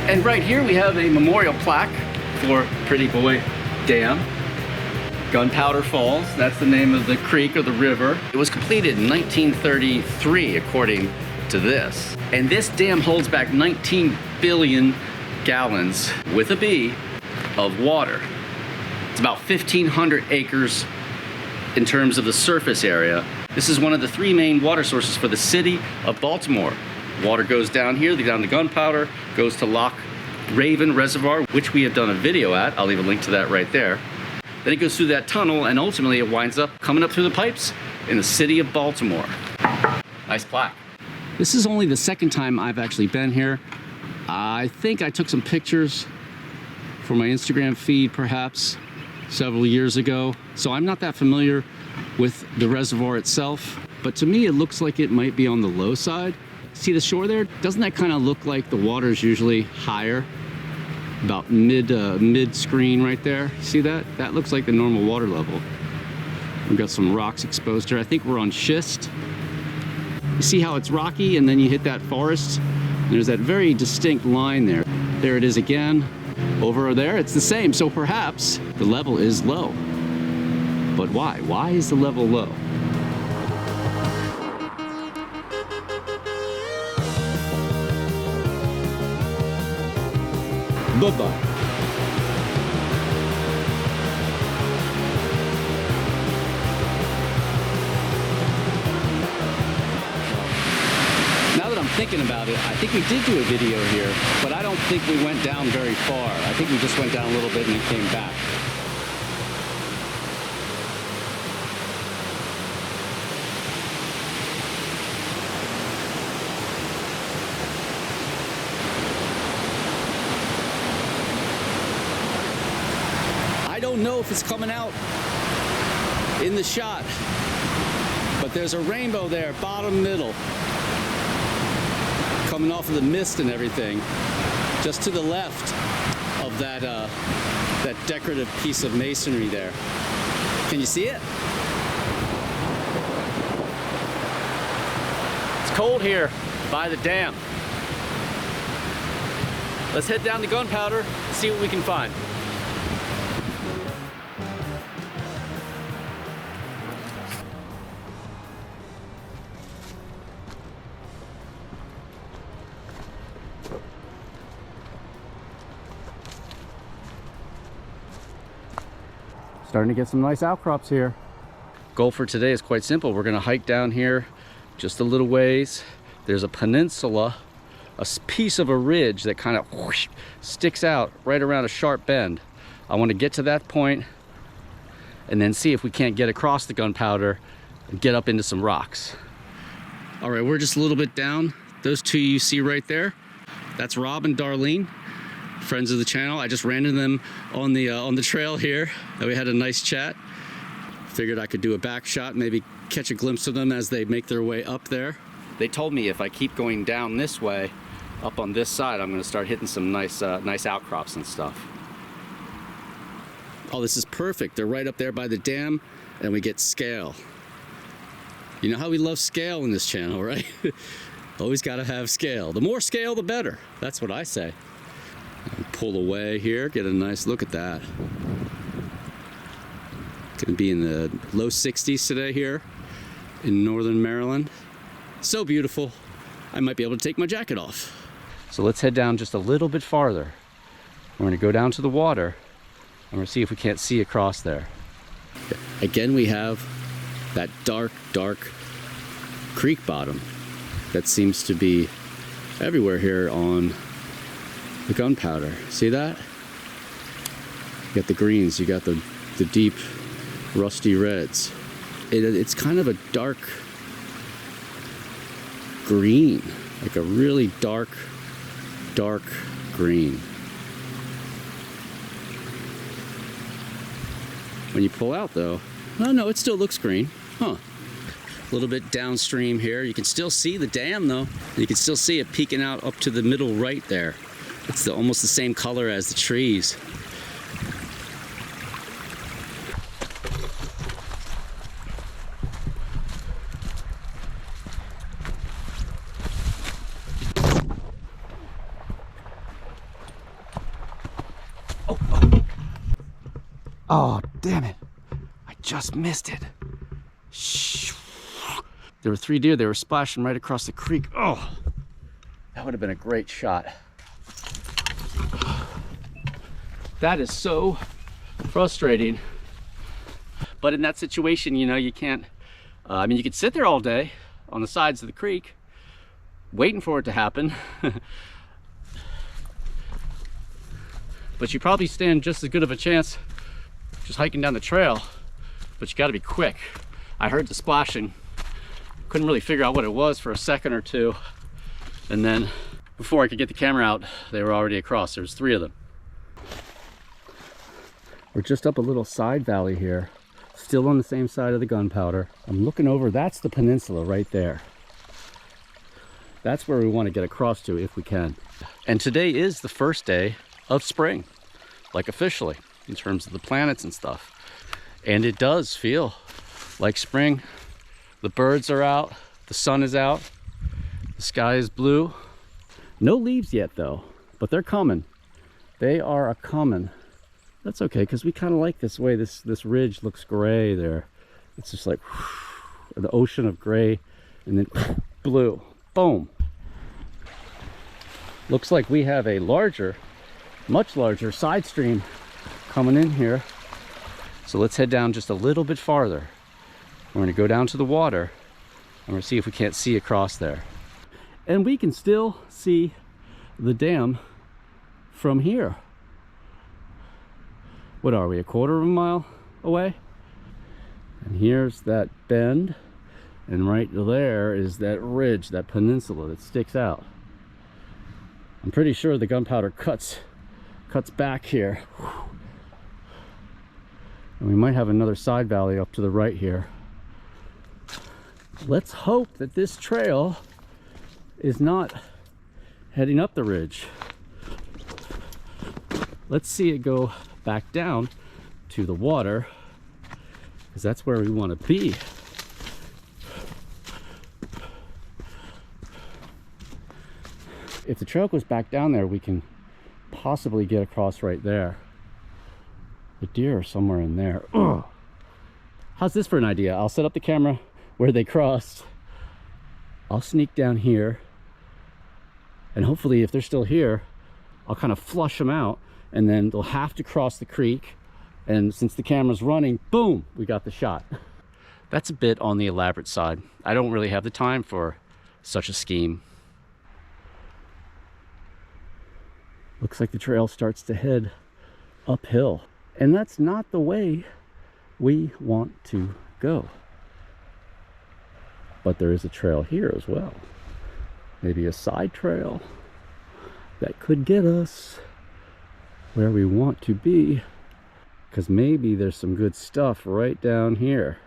And right here we have a memorial plaque for Prettyboy Dam. Gunpowder Falls, that's the name of the creek or the river. It was completed in 1933, according to this. And this dam holds back 19 billion gallons, with a B, of water. It's about 1,500 acres in terms of the surface area. This is one of the 3 main water sources for the city of Baltimore. Water goes down here, down to Gunpowder, goes to Loch Raven Reservoir, which we have done a video at. I'll leave a link to that right there. Then it goes through that tunnel, and ultimately it winds up coming up through the pipes in the city of Baltimore. Nice plaque. This is only the second time I've actually been here. I think I took some pictures for my Instagram feed perhaps several years ago. So I'm not that familiar with the reservoir itself, but to me it looks like it might be on the low side. See the shore there? Doesn't that kind of look like the water is usually higher? About mid screen right there. See that? That looks like the normal water level. We've got some rocks exposed here. I think we're on schist. You see how it's rocky, and then you hit that forest? There's that very distinct line there. There it is again. Over there, it's the same. So perhaps the level is low. But why? Why is the level low? Bye-bye. Now that I'm thinking about it, I think we did do a video here, but I don't think we went down very far. I think we just went down a little bit and then came back. I don't know if it's coming out in the shot, but there's a rainbow there, bottom middle, coming off of the mist and everything, just to the left of that that decorative piece of masonry there. Can you see it? It's cold here by the dam. Let's head down to Gunpowder and see what we can find. Starting to get some nice outcrops here. Goal for today is quite simple. We're gonna hike down here just a little ways. There's a peninsula, a piece of a ridge that kind of sticks out right around a sharp bend. I want to get to that point and then see if we can't get across the Gunpowder and get up into some rocks. All right, we're just a little bit down. Those two you see right there, that's Rob and Darlene, friends of the channel. I just ran into them on the trail here, and we had a nice chat. Figured I could do a back shot, maybe catch a glimpse of them as they make their way up there. They told me if I keep going down this way, up on this side, I'm gonna start hitting some nice outcrops and stuff. Oh, this is perfect. They're right up there by the dam, and we get scale. You know how we love scale in this channel, right? Always gotta have scale. The more scale, the better. That's what I say. Pull away here, get a nice look at that. Gonna be in the low 60s today here in northern Maryland. So beautiful, I might be able to take my jacket off. So let's head down just a little bit farther. We're gonna go down to the water and we're gonna see if we can't see across there. Again, we have that dark creek bottom that seems to be everywhere here on the Gunpowder. See that? You got the greens, you got the deep rusty reds. It's kind of a dark green, like a really dark green. When you pull out though, oh no, it still looks green. Huh. A little bit downstream here. You can still see the dam though. You can still see it peeking out up to the middle right there. It's almost the same color as the trees. Oh, damn it. I just missed it. Shh. There were 3 deer. They were splashing right across the creek. Oh, that would have been a great shot. That is so frustrating. But in that situation, you know, you can't, I mean, you could sit there all day on the sides of the creek waiting for it to happen. But you probably stand just as good of a chance just hiking down the trail, but you got to be quick. I heard the splashing, couldn't really figure out what it was for a second or two, and then before I could get the camera out, they were already across. There's 3 of them. We're just up a little side valley here, still on the same side of the Gunpowder. I'm looking over, that's the peninsula right there. That's where we want to get across to if we can. And today is the first day of spring, like officially, in terms of the planets and stuff. And it does feel like spring. The birds are out, the sun is out, the sky is blue. No leaves yet though, but they're coming. They are a-coming. That's okay, because we kind of like this way. This ridge looks gray there. It's just like whoosh, the ocean of gray, and then blue. Boom. Looks like we have a larger, much larger side stream coming in here. So let's head down just a little bit farther. We're going to go down to the water and we're going to see if we can't see across there. And we can still see the dam from here. What are we, a quarter of a mile away? And here's that bend, and right there is that ridge, that peninsula that sticks out. I'm pretty sure the Gunpowder cuts back here. And we might have another side valley up to the right here. Let's hope that this trail is not heading up the ridge. Let's see it go back down to the water, because that's where we want to be. If the trail goes back down there, we can possibly get across right there. The deer are somewhere in there. Ugh. How's this for an idea? I'll set up the camera where they crossed. I'll sneak down here, and hopefully if they're still here, I'll kind of flush them out, and then they'll have to cross the creek. And since the camera's running, boom, we got the shot. That's a bit on the elaborate side. I don't really have the time for such a scheme. Looks like the trail starts to head uphill. And that's not the way we want to go. But there is a trail here as well. Maybe a side trail that could get us where we want to be. Because maybe there's some good stuff right down here.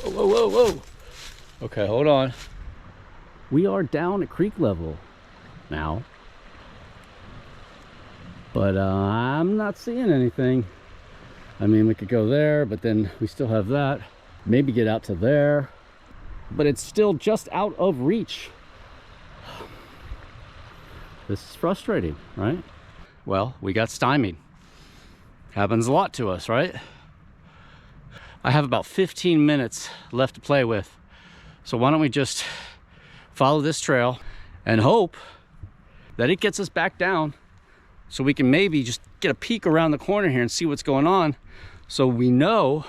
Whoa, whoa, whoa, whoa. Okay, hold on. We are down at creek level now. But I'm not seeing anything. I mean, we could go there, but then we still have that. Maybe get out to there. But it's still just out of reach. This is frustrating, right? Well, we got stymied. Happens a lot to us, right? I have about 15 minutes left to play with. So why don't we just follow this trail and hope that it gets us back down, so we can maybe just get a peek around the corner here and see what's going on, so we know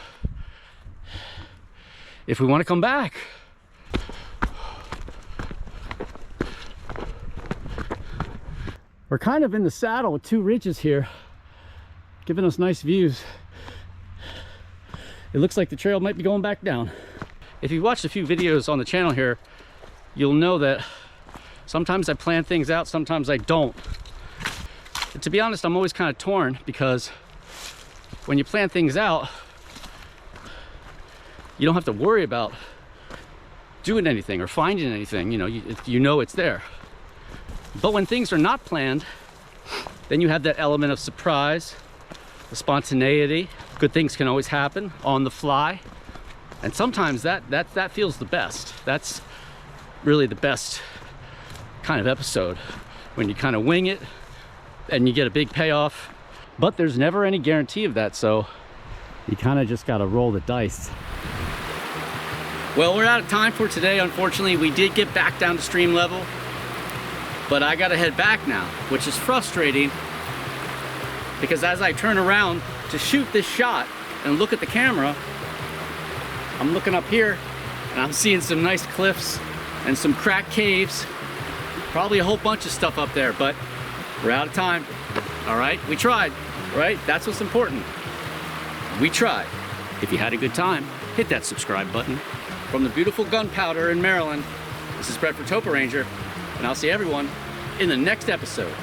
if we want to come back. We're kind of in the saddle with 2 ridges here, giving us nice views. It looks like the trail might be going back down. If you've watched a few videos on the channel here, you'll know that sometimes I plan things out, sometimes I don't. And to be honest, I'm always kind of torn, because when you plan things out, you don't have to worry about doing anything or finding anything. You know it's there. But when things are not planned, then you have that element of surprise, the spontaneity. Good things can always happen on the fly. And sometimes that feels the best. That's really the best kind of episode when you kind of wing it and you get a big payoff, but there's never any guarantee of that, so you kind of just got to roll the dice. Well, we're out of time for today. Unfortunately, we did get back down to stream level, but I got to head back now, which is frustrating because as I turn around to shoot this shot and look at the camera, I'm looking up here and I'm seeing some nice cliffs and some cracked caves, probably a whole bunch of stuff up there, but we're out of time. All right, we tried, right? That's what's important. We tried. If you had a good time, hit that subscribe button. From the beautiful Gunpowder in Maryland, this is Brett for TopoRanger, and I'll see everyone in the next episode.